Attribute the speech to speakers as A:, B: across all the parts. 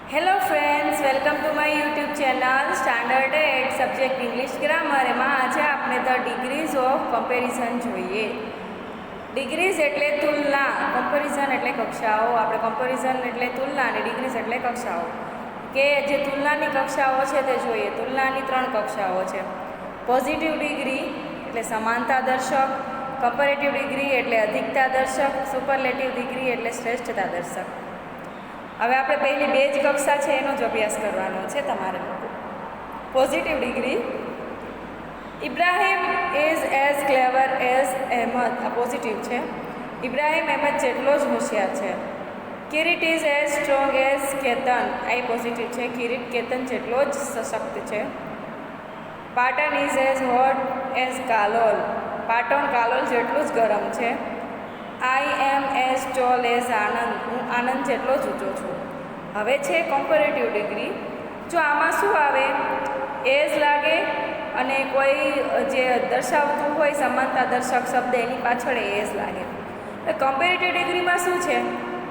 A: Hello friends, welcome to my YouTube channel standard 8 subject English grammar. એમાં આજે આપણે the degrees of comparison જોઈએ. Degrees એટલે તુલના, કમ્પેરિઝન એટલે કક્ષાઓ. આપણે કમ્પેરિઝન એટલે તુલના અને ડિગ્રીઝ એટલે કક્ષાઓ. કે જે તુલનાની કક્ષાઓ છે તે જોઈએ. તુલનાની 3 કક્ષાઓ છે. પોઝિટિવ ડિગ્રી એટલે સમાનતા દર્શક, કમ્પેરેટિવ ડિગ્રી એટલે અધિકતા દર્શક, સુપરલેટિવ ડિગ્રી એટલે શ્રેષ્ઠતા દર્શક. હવે આપણે પહેલી 2 જ કક્ષા છે એનો જ અભ્યાસ કરવાનો છે તમારે લોકો. Positive degree. Ibrahim is as clever as Ahmed. આ પોઝિટિવ છે. ઇબ્રાહિમ અહેમદ જેટલો જ હોશિયાર છે. Kirit is as strong as Ketan. આ પોઝિટિવ છે. કિરીટ કેતન જેટલો જ સશક્ત છે. Patan is as hot as Kalol. Patan Kalol જેટલું જ ગરમ છે. આઈ એમ એઝ ટોલ એઝ આનંદ. હું આનંદ જેટલો જ ઊંચો છું. હવે છે કમ્પેરેટિવ ડિગ્રી. જો આમાં શું આવે, એઝ લાગે અને કોઈ જે દર્શાવતું હોય સમાનતા દર્શક શબ્દ એની પાછળ એઝ લાગે. કમ્પેરેટિવ ડિગ્રીમાં શું છે,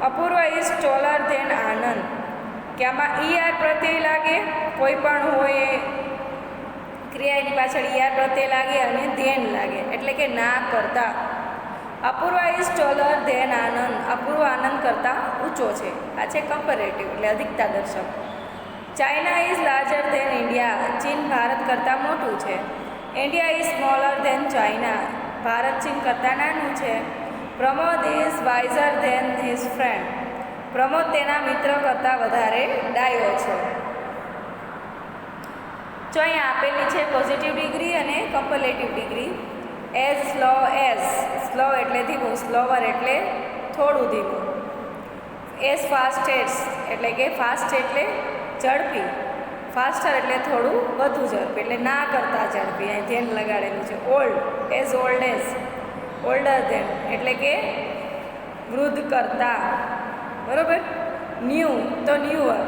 A: અપૂર્વ ઇઝ ટોલર ધેન આનંદ. કે આમાં ઈઆર પ્રત્યય લાગે, કોઈ પણ હોય ક્રિયાની પાછળ ઈઆર પ્રત્યય લાગે અને ધેન લાગે, એટલે કે ના કરતા. Apurva is taller than Anand. Apurva Anand કરતાં ઊંચો છે. આ છે કમ્પેરેટિવ એટલે અધિકતા દર્શક. China is larger than India. ચીન ભારત કરતાં મોટું છે. India is smaller than China. Bharat ચીન કરતાં નાનું છે. Pramod is wiser than his friend. Pramod તેના મિત્ર કરતાં વધારે ડાયો છે. જો અહીંયા આપેલી છે પોઝિટિવ ડિગ્રી અને comparative degree. As slow as. Slow એટલે ધીમું, સ્લોવર એટલે થોડું ધીમું. એઝ ફાસ્ટેસ્ટ એટલે કે ફાસ્ટ એટલે ઝડપી. ફાસ્ટર એટલે થોડું વધુ ઝડપી, એટલે ના કરતાં ઝડપી. અહીં ધ્યાન લગાડેલું છે. Old. As old as. Older than એટલે કે વૃદ્ધ કરતાં. બરાબર. ન્યૂ તો ન્યૂઅર.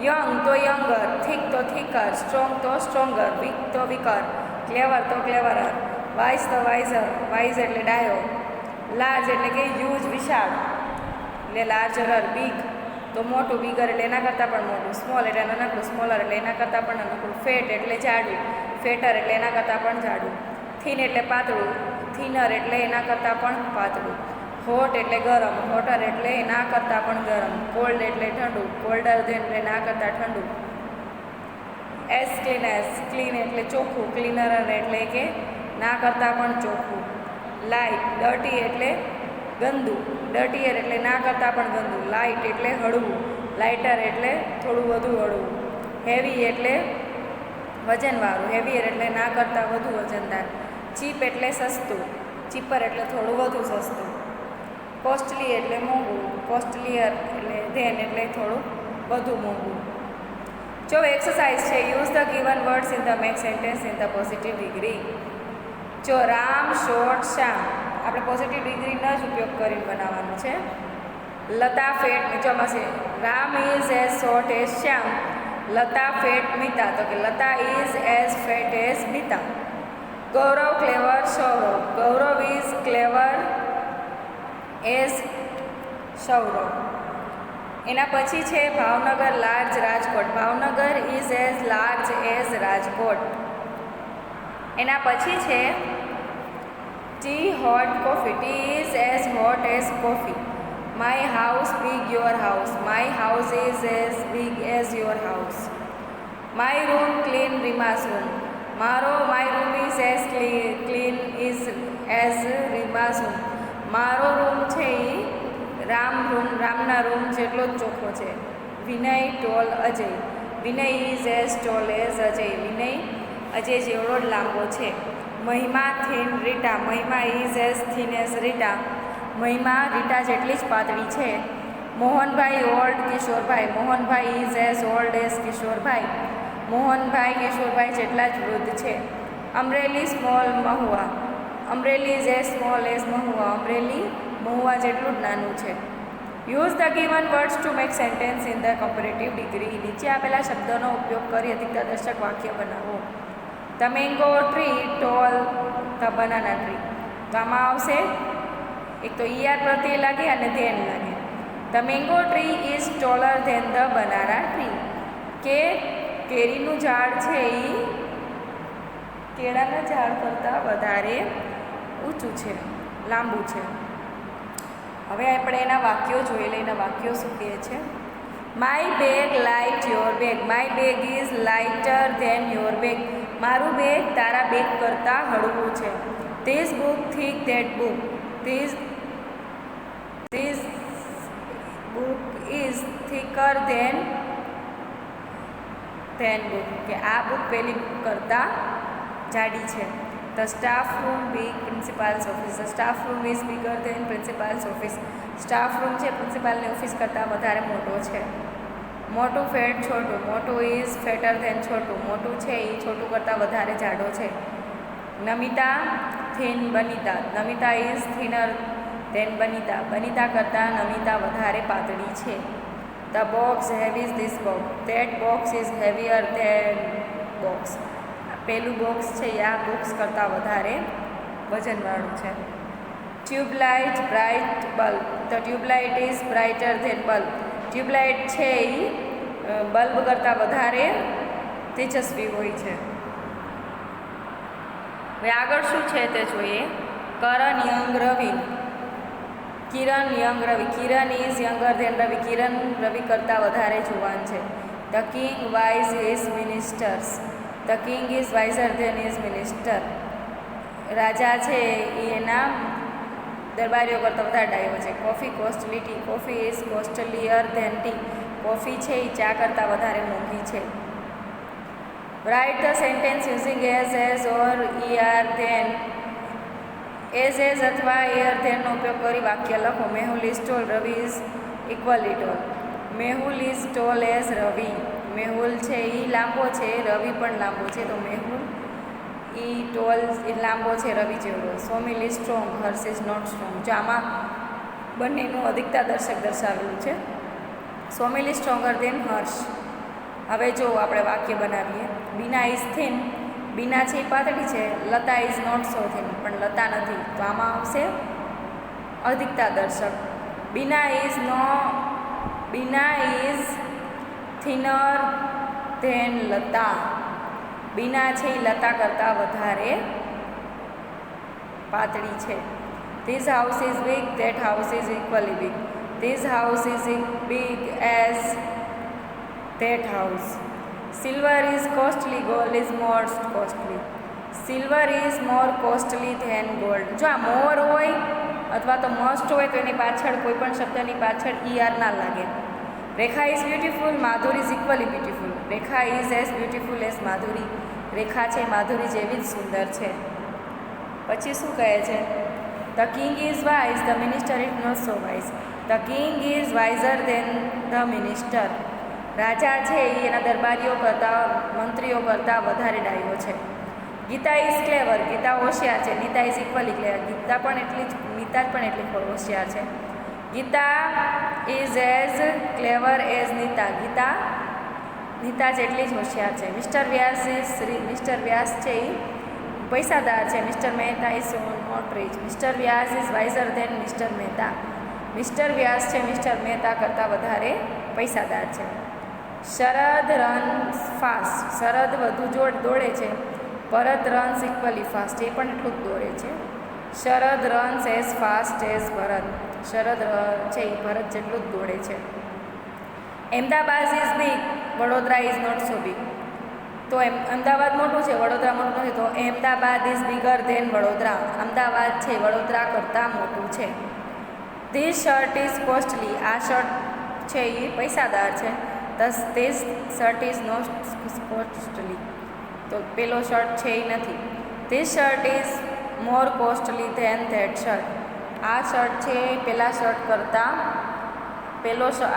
A: યંગ તો યંગર. થિક તો થિકર. સ્ટ્રોંગ તો સ્ટ્રોંગર. વીક તો વીકર. ક્લેવર તો ક્લેવરર. વાઇઝ તો વાઇઝર. વાઇઝ એટલે ડાયો. લાર્જ એટલે કે હ્યુજ વિશાળ, એટલે લાર્જરર. બિગ તો મોટું, બિગર એટલે એના કરતાં પણ મોટું. સ્મોલ એટલે નાનકડું, સ્મોલર એટલે એના કરતાં પણ નાનકડું. ફેટ એટલે જાડું, ફેટર એટલે એના કરતાં પણ જાડું. થીન એટલે પાતળું, થીનર એટલે એના કરતાં પણ પાતળું. હોટ એટલે ગરમ, હોટર એટલે એના કરતાં પણ ગરમ. કોલ્ડ એટલે ઠંડુ, કોલ્ડર ધેન એટલે એના કરતાં ઠંડુ. S clean S. ક્લીન એટલે ચોખ્ખું, ક્લીનર એટલે કે ના કરતાં પણ ચોખ્ખું. લાઇટ. ડર્ટી એટલે ગંદુ, ડર્ટીયર એટલે ના કરતાં પણ ગંદુ. લાઇટ એટલે હળવું, લાઇટર એટલે થોડું વધુ હળવું. હેવી એટલે વજનવાળું, હેવીયર એટલે ના કરતાં વધુ વજનદાર. ચીપ એટલે સસ્તું, ચીપર એટલે થોડું વધુ સસ્તું. કોસ્ટલી એટલે મોંઘું, કોસ્ટલીયર એટલે ધેન એટલે થોડું વધુ મોંઘું. જો એક્સરસાઇઝ છે, use the given words in the make sentence in the positive degree. જો રામ શોર્ટ શ્યામ, આપણે પોઝિટિવ ડિગ્રીનો જ ઉપયોગ કરીને બનાવવાનું છે. લતા ફેટ નીચોમાં છે. Ram is as short as Shyam. Lata fat Mita, તો કે Lata is as fat as Mita. Gaurav clever Saurav. Gaurav is clever as Saurav. એના પછી છે Bhavnagar large Rajkot. Bhavnagar is as large as Rajkot. એના પછી છે tea hot coffee. Tea is as hot as coffee. My house big your house. My house is as big as your house. My room clean રીમાસ room. My room is as clean is as Rima's room. મારો room છે એ રામના room જેટલો જ ચોખ્ખો છે. Vinay tall Ajay. Vinay is as tall as Ajay. Vinay Ajay જેવડો જ લાંબો છે. Mahima thin Rita. Mahima is as thin as Rita. Mahima Rita જેટલી જ પાતળી છે. Mohanbhai old Kishorbhai. Mohanbhai is as old as Kishorbhai. Mohanbhai Kishorbhai જેટલા જ વૃદ્ધ છે. Amreli small Mahuva. Amreli is as small as Mahuva. Amreli Mahuva જેટલું જ નાનું છે. Use the given words to make sentence in the comparative degree. નીચે આપેલા શબ્દોનો ઉપયોગ કરી અધિકતા દર્શક વાક્ય બનાવો. The mango tree tall the banana tree. તો આમાં આવશે એક તો ઈઆર પ્રત્યય લાગે અને ધેન લાગે. The mango tree is taller than the banana tree, કે કેરીનું ઝાડ છે એ કેળાના ઝાડ કરતાં વધારે ઊંચું છે, લાંબુ છે. હવે આપણે એના વાક્યો જોઈ લઈએ. એના વાક્યો શું કહે છે? My bag light your bag. My bag is lighter than your bag. મારું બેગ તારા બેગ કરતાં હળવું છે. This book thick that book. This book is thicker than book, કે આ બુક પેલી બુક કરતાં જાડી છે. The staff room big principal's office. The staff room is bigger than principal's office. Staff room છે પ્રિન્સિપાલની ઓફિસ કરતાં વધારે મોટો છે. મોટું ફેટ છોટું. મોટું ઇઝ ફેટર ધેન છોટું. મોટું છે એ છોટું કરતાં વધારે જાડો છે. Namita thin Banita. Namita is thinner than Banita. Banita કરતાં નમિતા વધારે પાતળી છે. The box heavy is this box. That box is heavier than box. પેલું બોક્સ છે એ આ બોક્સ કરતાં વધારે વજનવાળું છે. Tubelight bright bulb. The tubelight is brighter than bulb. Tubelight છે એ બલ્બ કરતાં વધારે તેજસ્વી હોય છે. હવે આગળ શું છે તે જોઈએ. Karan young Ravi. Kiran young Ravi. Kiran is younger than Ravi. Kiran Ravi કરતાં વધારે જુવાન છે. The king wise his ministers. The king is wiser than his minister. રાજા છે એ એના દરબારીઓ કરતાં વધારે ડાયો છે. Coffee costly tea. Coffee is costlier than tea. Coffee છે એ ચા કરતાં વધારે મોંઘી છે. Write the sentence using as or E R than. As અથવા ઈઆર ધેનનો ઉપયોગ કરી વાક્ય લખો. Mehul is tall. Ravi is equally tall. Mehul is tall as Ravi. Mehul છે એ લાંબો છે, રવિ પણ લાંબો છે, તો મેહુલ એ ટોલ એ લાંબો છે રવિ જેવો. Somil is strong. Harsh is not strong. જો આમાં બંનેનું અધિકતા દર્શક દર્શાવેલું છે. Somil is stronger than Harsh. હવે જો આપણે વાક્ય બનાવીએ. બીના ઇઝ થિન. બીના છે એ પાતળી છે. Lata is not so thin. પણ લતા નથી, તો આમાં આવશે અધિકતા દર્શક. Bina is thinner than Lata. Bina છે એ લતા કરતાં વધારે પાતળી છે. This house is big. That house is equally big. This house is big as that house. Silver is costly. Gold is more costly. Silver is more costly than gold. જો આ મોર હોય અથવા તો મસ્ટ હોય તો એની પાછળ કોઈ પણ શબ્દની પાછળ ઈઆર ના લાગે. Rekha is beautiful. Madhuri is equally beautiful. Rekha is as beautiful as Madhuri. Rekha છે માધુરી જેવી જ સુંદર છે. પછી શું કહે છે? The king is wise. The minister is not so wise. The king is wiser than the minister. રાજા છે એ એના દરબારીઓ કરતાં, મંત્રીઓ કરતાં વધારે ડાયો છે. Gita is clever. ગીતા હોશિયાર છે. Nita is equally clever. Nita પણ એટલી હોશિયાર છે. Gita is as clever as Nita. Nita જેટલી જ હોશિયાર છે. મિસ્ટર વ્યાસ છે એ પૈસાદાર છે. Mister Mehta is not rich. Mister Vyas is wiser than mister Mehta. Mister Vyas છે મિસ્ટર મહેતા કરતાં વધારે પૈસાદાર છે. Sharad runs fast. શરદ વધુ દોડે છે. Bharat runs equally fast. એ પણ એટલું જ દોડે છે. Sharad runs as fast as Bharat. Sharad છે એ ભરત જેટલું જ દોડે છે. Ahmedabad is big. Vadodara is not so big. તો અમદાવાદ મોટું છે, વડોદરા મોટું નથી, તો Ahmedabad is bigger than Vadodara. Ahmedabad છે વડોદરા કરતાં મોટું છે. This shirt is costly. આ શર્ટ છે એ પૈસાદાર છે. This shirt is not costly. તો પેલો શર્ટ છે એ નથી. This shirt is more costly than that shirt. આ શર્ટ છે પેલા શર્ટ કરતાં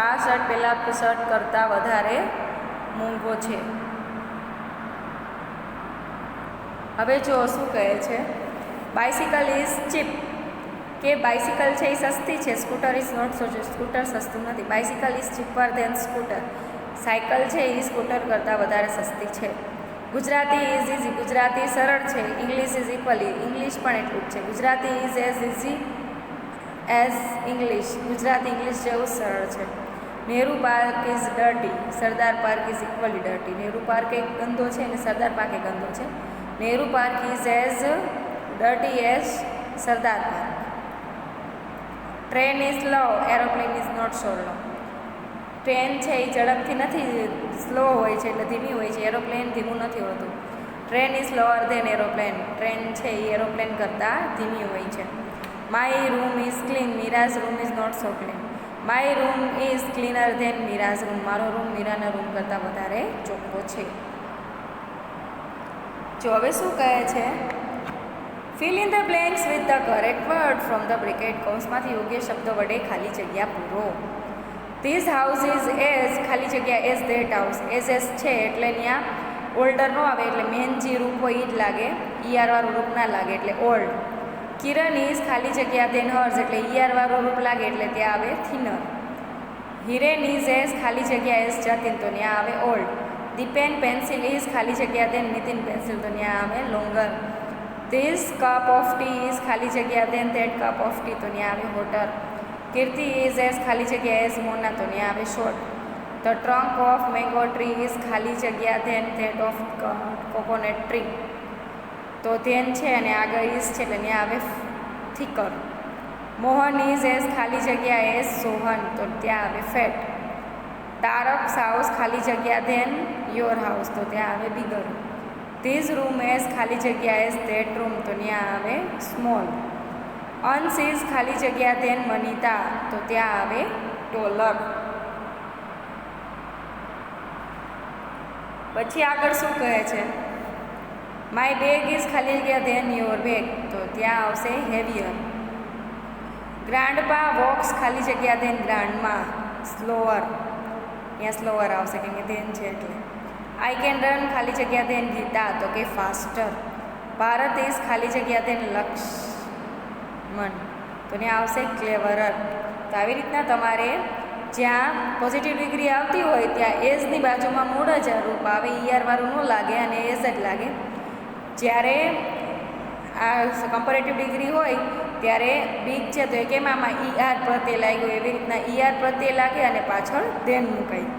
A: આ શર્ટ પેલા શર્ટ કરતાં વધારે મોંઘો છે. હવે જો શું કહે છે? Bicycle is cheap. કે બાઇસિકલ છે એ સસ્તી છે. Scooter is not so cheap. Scooter સસ્તું નથી. Bicycle is cheaper than scooter. Cycle છે એ સ્કૂટર કરતાં વધારે સસ્તી છે. Gujarati is easy. ગુજરાતી સરળ છે. English is equally. ઇંગ્લિશ પણ એટલું જ છે. Gujarati is as easy as English, Gujarati English જેવું સરળ છે. Nehru park is dirty, Sardar park is equally dirty. Nehru park એક ગંદો છે અને સરદાર પાર્ક એક ગંદો છે. Nehru park is as dirty as Sardar park. Train is slow, aeroplane is not so slow. Train છે એ ઝડપથી નથી, સ્લો હોય છે એટલે ધીમી હોય છે. એરોપ્લેન ધીમું નથી હોતું. Train is slower than aeroplane. Train છે એ એરોપ્લેન કરતાં ધીમી હોય છે. My room is clean, Meera's room is not so clean. My room is cleaner than Meera's room. મારો રૂમ મીરાના રૂમ કરતાં વધારે ચોખ્ખો છે. જો હવે શું કહે છે, fill in the blanks with the correct word from the bracket. કૌંસમાંથી યોગ્ય શબ્દ વડે ખાલી જગ્યા પૂરો. ધીસ હાઉસ ઇઝ એઝ ખાલી જગ્યા એઝ ધેટ હાઉસ. એઝ છે એટલે ત્યાં ઓલ્ડર ન આવે એટલે મેન જે રૂપ હોય એ જ લાગે, ઈઆરવાળું રૂપ ના લાગે એટલે ઓલ્ડ. કિરણ ઇઝ ખાલી જગ્યા ધેન હર્સ એટલે ઈઆરવાળું રૂપ લાગે એટલે ત્યાં આવે થિનર. હિરેન ઇઝ એઝ ખાલી જગ્યા એઝ જતીન તો ત્યાં આવે ઓલ્ડ. દીપેન પેન્સિલ ઇઝ ખાલી જગ્યા ધેન નીતિન પેન્સિલ તો ત્યાં આવે longer. This cup of tea is ખાલી જગ્યા than that cup of tea તો ત્યાં આવે હોટર. કીર્તિ ઇઝ એઝ ખાલી જગ્યા એઝ મોના તો ત્યાં આવે short. The trunk of mango tree is ખાલી જગ્યા than that of coconut tree તો ધેન છે અને આગળ ઇઝ છે એટલે ત્યાં આવે થીકર. મોહન ઇઝ એઝ ખાલી જગ્યા એઝ સોહન તો ત્યાં આવે ફેટ. તારક હાઉસ ખાલી જગ્યા ધેન યોર હાઉસ તો ત્યાં આવે બિગર. ધીઝ રૂમ એઝ ખાલી જગ્યા એઝ ધેટ રૂમ તો ત્યાં આવે સ્મોલ. અંશ ઇઝ ખાલી જગ્યા ધેન મનીતા તો ત્યાં આવે ટોલર. પછી આગળ શું કહે છે, માય બેગ ઇઝ ખાલી જગ્યા ધેન યોર બેગ તો ત્યાં આવશે હેવિયર. ગ્રાન્ડપા વોક્સ ખાલી જગ્યા ધેન ગ્રાન્ડમાં સ્લોઅર ત્યાં સ્લોઅર આવશે કેમ કે ધેન છે એટલે. આઈ કેન રન ખાલી જગ્યા ધેન ગીતા તો કે ફાસ્ટર. ભારત ઇઝ ખાલી જગ્યા ધેન લક્ષ્મણ તો ત્યાં આવશે ક્લેવરર. તો આવી રીતના તમારે જ્યાં પોઝિટિવ ડિગ્રી આવતી હોય ત્યાં એઝની બાજુમાં મૂળ જ રૂપ આવે, ઈઆરવાળું ન લાગે અને એઝ જ લાગે. જ્યારે આ કમ્પેરેટિવ ડિગ્રી હોય ત્યારે બિગ છે તો એ કેમ આમાં ઈઆર પ્રત્યે લાગ્યો એવી રીતના ઈઆર પ્રત્યે લાગે અને પાછળ ધેન મુકાય.